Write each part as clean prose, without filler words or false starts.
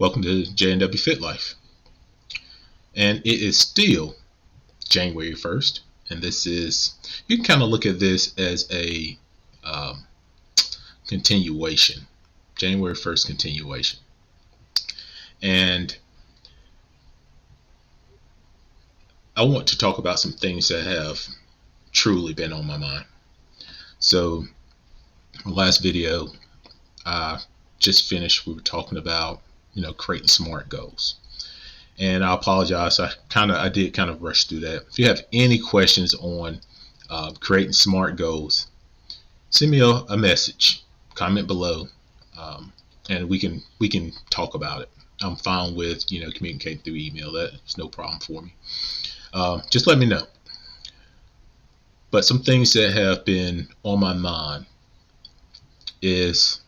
Welcome to JNW Fit Life. And it is still January 1st. And this is, you can kind of look at this as a continuation. January 1st continuation. And I want to talk about some things that have truly been on my mind. So, last video, I just finished, we were talking about, creating SMART goals. And I apologize, I did kind of rush through that. If you have any questions on creating SMART goals, send me a message, comment below, and we can talk about it. I'm fine with communicating through email. That's no problem for me. Just let me know. But some things that have been on my mind is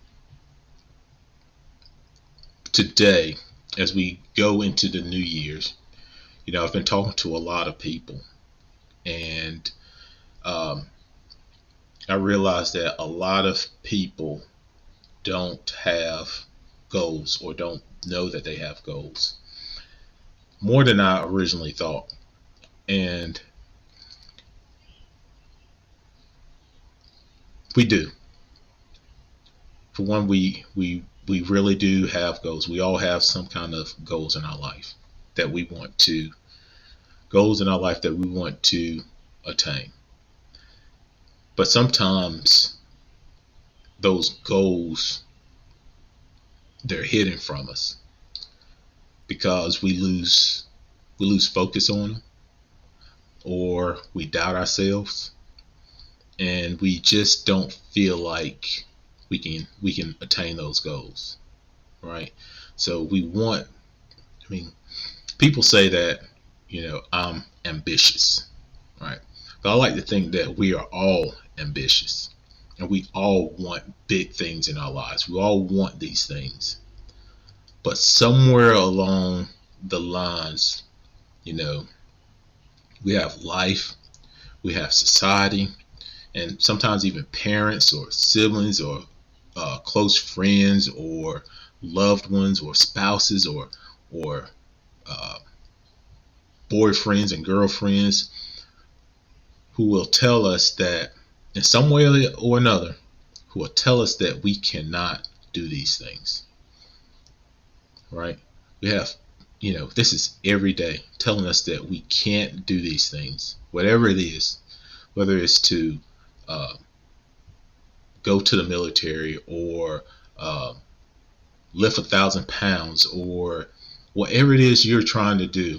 today, as we go into the New Year's, I've been talking to a lot of people, and I realized that a lot of people don't have goals or don't know that they have goals, more than I originally thought. And we do. For one, we really do have goals. We all have some kind of goals in our life that we want to attain. But sometimes those goals, they're hidden from us because we lose focus on them, or we doubt ourselves, and we just don't feel like we can attain those goals, right? So people say that I'm ambitious, right? But I like to think that we are all ambitious, and we all want big things in our lives. We all want these things, but somewhere along the lines, we have life, we have society, and sometimes even parents or siblings or close friends or loved ones or spouses or boyfriends and girlfriends who will tell us that in some way or another, who will tell us that we cannot do these things, right? We have, this is every day telling us that we can't do these things, whatever it is, whether it's to go to the military or lift 1,000 pounds or whatever it is you're trying to do,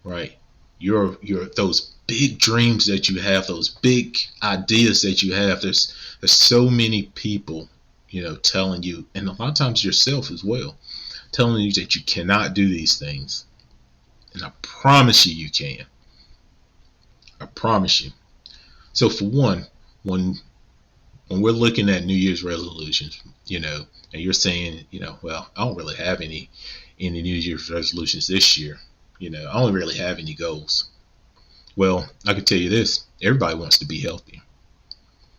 right? Your those big dreams that you have, those big ideas that you have. There's so many people, telling you, and a lot of times yourself as well, telling you that you cannot do these things. And I promise you can. I promise you. So for one, when we're looking at New Year's resolutions, and you're saying, well, I don't really have any New Year's resolutions this year. I don't really have any goals. Well, I can tell you this: everybody wants to be healthy.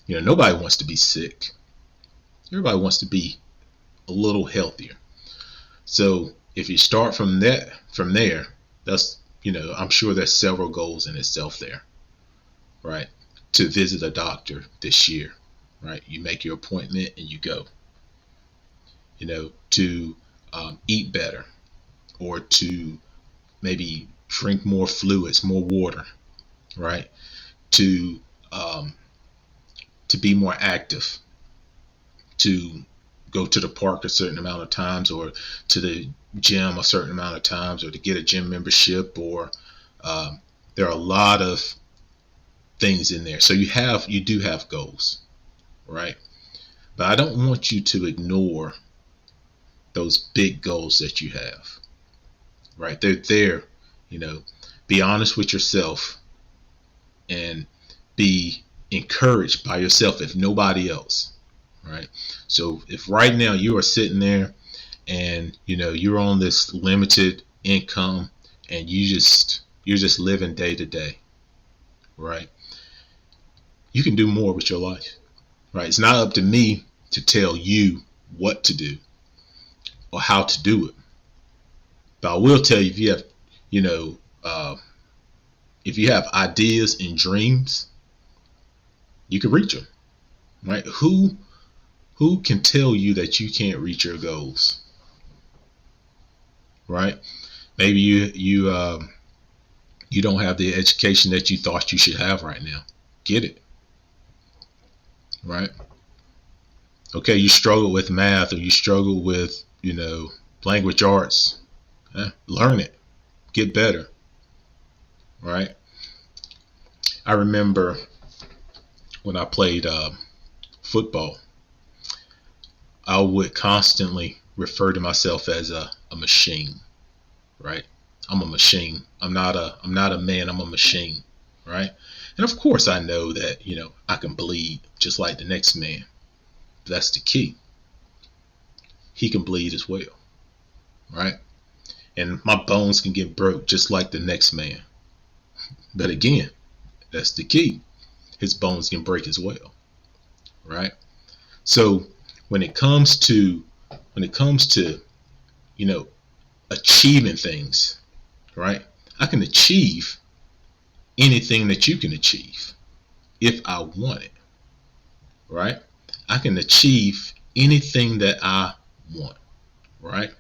Nobody wants to be sick. Everybody wants to be a little healthier. So if you start from there, that's, I'm sure there's several goals in itself there, right? To visit a doctor this year, right? You make your appointment and you go. To eat better, or to maybe drink more fluids, more water, right? To be more active, to go to the park a certain amount of times, or to the gym a certain amount of times, or to get a gym membership, or there are a lot of things in there. So you do have goals, right? But I don't want you to ignore those big goals that you have, right? They're there. Be honest with yourself and be encouraged by yourself, if nobody else, right? So if right now you are sitting there and you're on this limited income and you're just living day to day, right? You can do more with your life, right? It's not up to me to tell you what to do. or how to do it. But I will tell you, if you have, you know, if you have ideas and dreams, you can reach them, right? Who can tell you that you can't reach your goals, right? Maybe you don't have the education that you thought you should have right now. Get it, right? Okay, you struggle with math, or you struggle with, language arts. Learn it, get better, right? I remember when I played football, I would constantly refer to myself as a machine, right? I'm a machine. I'm not a man. I'm a machine, right? And of course, I know that I can bleed just like the next man. That's the key. He can bleed as well, right? And my bones can get broke just like the next man. But again, that's the key. His bones can break as well, right? So when it comes to achieving things, right? I can achieve anything that you can achieve if I want it, right? I can achieve anything that I want, right?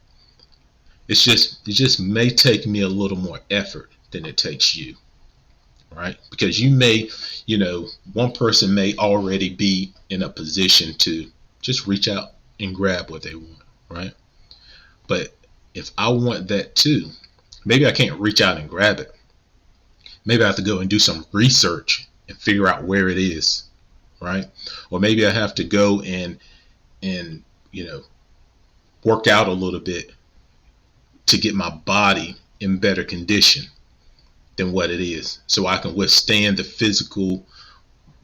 It just may take me a little more effort than it takes you, right? Because you may, one person may already be in a position to just reach out and grab what they want, right? But if I want that too, maybe I can't reach out and grab it. Maybe I have to go and do some research and figure out where it is, right? Or maybe I have to go and work out a little bit to get my body in better condition than what it is, so I can withstand the physical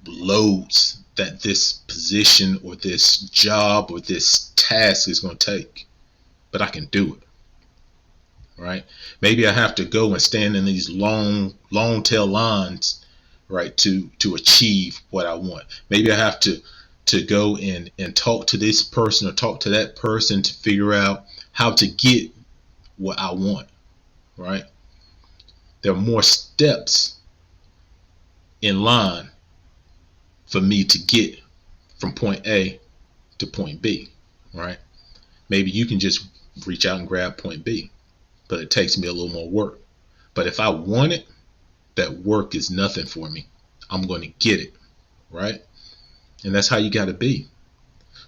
loads that this position or this job or this task is going to take. But I can do it, right? Maybe I have to go and stand in these long tail lines, right, to achieve what I want. Maybe I have to go and talk to this person or talk to that person to figure out how to get what I want, right? There are more steps in line for me to get from point A to point B, right? Maybe you can just reach out and grab point B, but it takes me a little more work. But if I want it, that work is nothing for me. I'm going to get it, right? And that's how you got to be.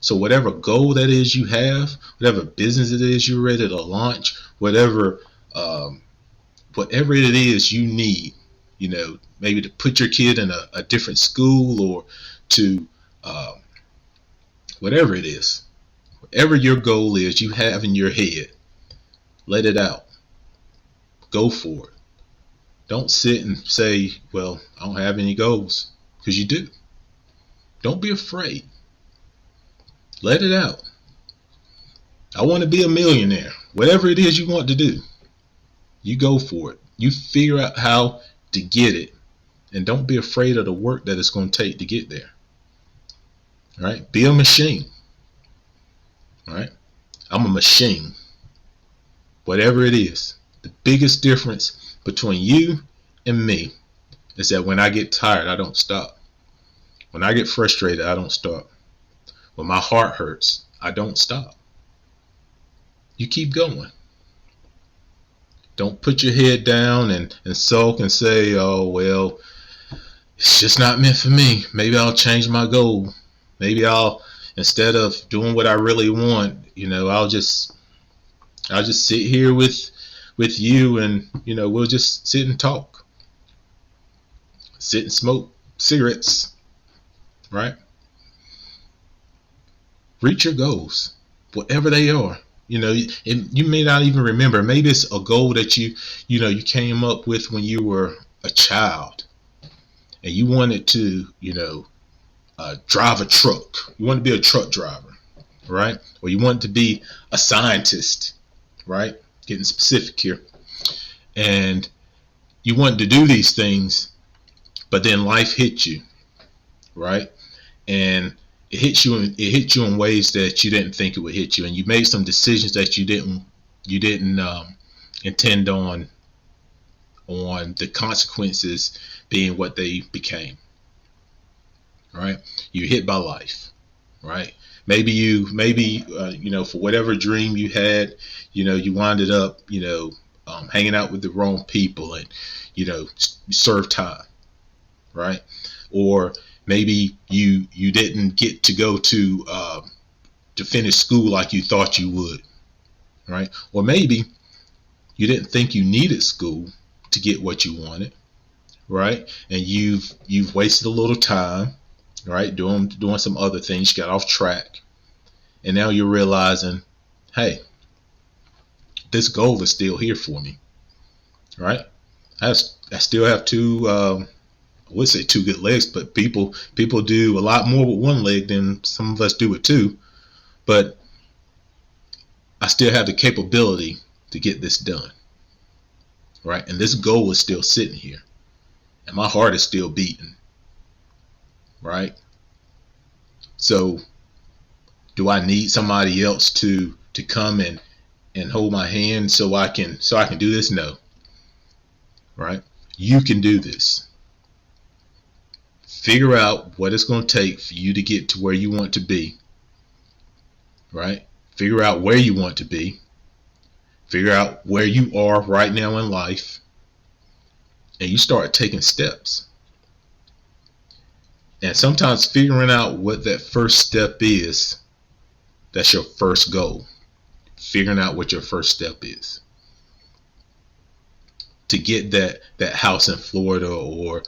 So whatever goal that is you have, whatever business it is you're ready to launch, whatever it is you need, maybe to put your kid in a different school, or to whatever it is, whatever your goal is you have in your head, let it out. Go for it. Don't sit and say, well, I don't have any goals, because you do. Don't be afraid. Let it out. I want to be a millionaire. Whatever it is you want to do, you go for it. You figure out how to get it, and don't be afraid of the work that it's going to take to get there. All right? Be a machine. All right? I'm a machine. Whatever it is. The biggest difference between you and me is that when I get tired, I don't stop. When I get frustrated, I don't stop. When my heart hurts, I don't stop. You keep going. Don't put your head down and sulk and say, oh, well, it's just not meant for me. Maybe I'll change my goal. Maybe I'll, instead of doing what I really want, I'll just sit here with you, and we'll just sit and talk. Sit and smoke cigarettes, right? Reach your goals, whatever they are. You may not even remember. Maybe it's a goal that you came up with when you were a child, and you wanted to, drive a truck. You want to be a truck driver, right? Or you want to be a scientist, right? Getting specific here. And you wanted to do these things, but then life hit you, right? And it hit you in ways that you didn't think it would hit you, and you made some decisions that you didn't intend on the consequences being what they became. Right? You're hit by life. Right? Maybe for whatever dream you had, you winded up hanging out with the wrong people, and serve time. Right? Or maybe you didn't get to go to finish school like you thought you would. Right? Or maybe you didn't think you needed school to get what you wanted. Right? And you've wasted a little time, right, doing some other things, got off track, and now you're realizing, hey, this goal is still here for me. Right? I still have two I would say two good legs, but people do a lot more with one leg than some of us do with two. But I still have the capability to get this done. Right? And this goal is still sitting here. And my heart is still beating. Right? So do I need somebody else to come and hold my hand so I can do this? No. Right? You can do this. Figure out what it's going to take for you to get to where you want to be. Right? Figure out where you want to be. Figure out where you are right now in life. And you start taking steps. And sometimes figuring out what that first step is, that's your first goal. Figuring out what your first step is. To get that house in Florida, or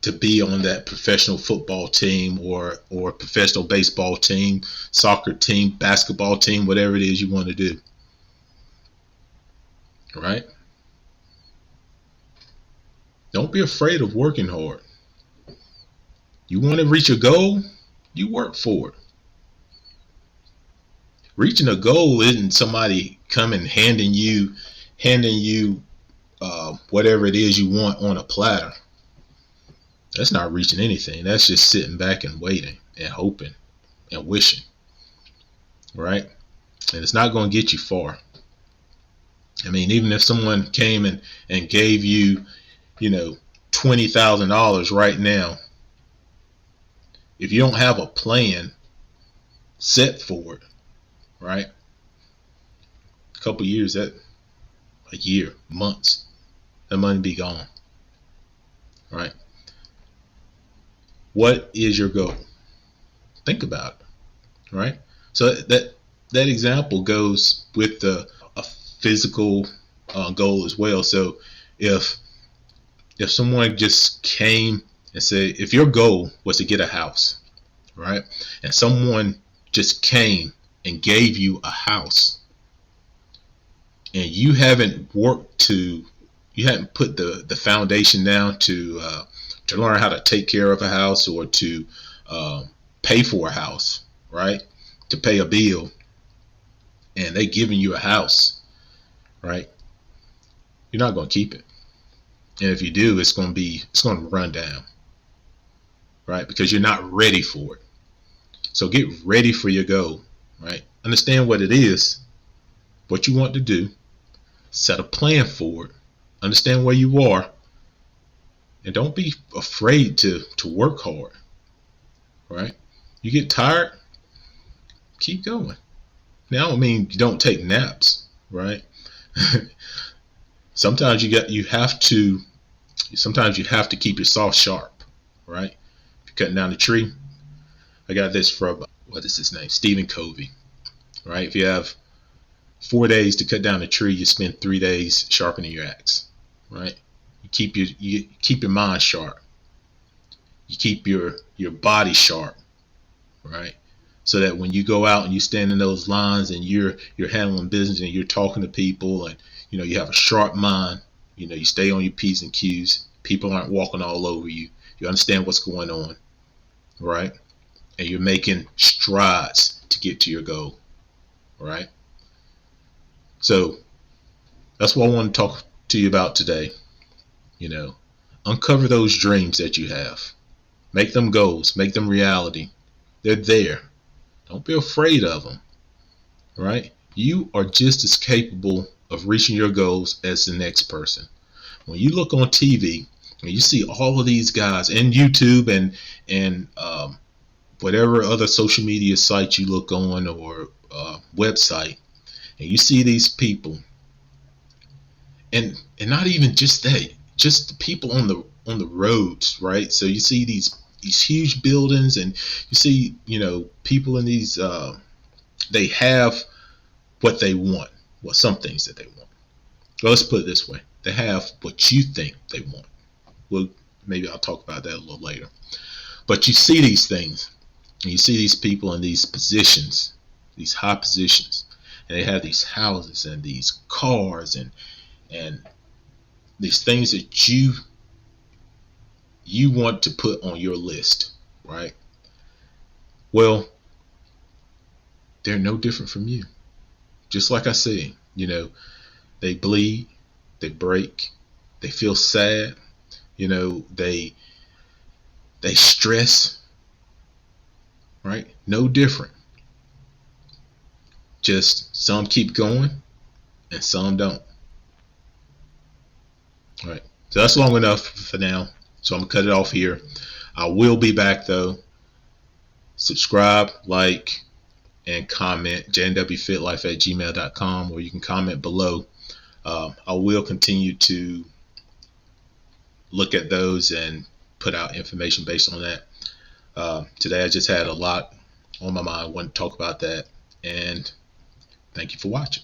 to be on that professional football team, or professional baseball team, soccer team, basketball team, whatever it is you want to do. Right? Don't be afraid of working hard. You want to reach a goal, you work for it. Reaching a goal isn't somebody coming handing you whatever it is you want on a platter. That's not reaching anything. That's just sitting back and waiting and hoping and wishing. Right? And it's not going to get you far. I mean, even if someone came and gave you, $20,000 right now, if you don't have a plan set for it, right? A couple years, a year, months, that money be gone. Right? What is your goal? Think about it. Right? So that example goes with a physical goal as well. So if someone just came and said, if your goal was to get a house, right, and someone just came and gave you a house, and you haven't put the foundation down to learn how to take care of a house, or to pay for a house, right, to pay a bill, and they giving you a house, right, you're not going to keep it. And if you do, it's going to run down, right? Because you're not ready for it. So get ready for your goal, right? Understand what it is, what you want to do, set a plan for it, understand where you are, and don't be afraid to work hard, right? You get tired, keep going. Now, I don't mean you don't take naps, right? Sometimes you have to keep yourself sharp, right? If you're cutting down a tree, I got this from, what is his name? Stephen Covey, right? If you have 4 days to cut down a tree, you spend 3 days sharpening your axe, right? You keep your mind sharp. You keep your body sharp, right? So that when you go out and you stand in those lines and you're handling business and you're talking to people, and you have a sharp mind, you stay on your P's and Q's. People aren't walking all over you. You understand what's going on, right? And you're making strides to get to your goal, right? So that's what I want to talk to you about today. Uncover those dreams that you have. Make them goals. Make them reality. They're there. Don't be afraid of them. Right? You are just as capable of reaching your goals as the next person. When you look on TV and you see all of these guys and YouTube and whatever other social media site you look on or website, and you see these people, and not even just that, just the people on the roads, right? So you see these huge buildings, and you see people in these they have what they want, well, some things that they want. Well, let's put it this way: they have what you think they want. Well, maybe I'll talk about that a little later. But you see these things, and you see these people in these positions, these high positions, and they have these houses and these cars and these things that you want to put on your list, right? Well, they're no different from you. Just like I said, they bleed, they break, they feel sad, they stress, right? No different. Just some keep going and some don't. All right. So that's long enough for now. So I'm gonna cut it off here. I will be back though. Subscribe, like, and comment. jnwfitlife@gmail.com, or you can comment below. I will continue to look at those and put out information based on that. Today I just had a lot on my mind. I want to talk about that, and thank you for watching.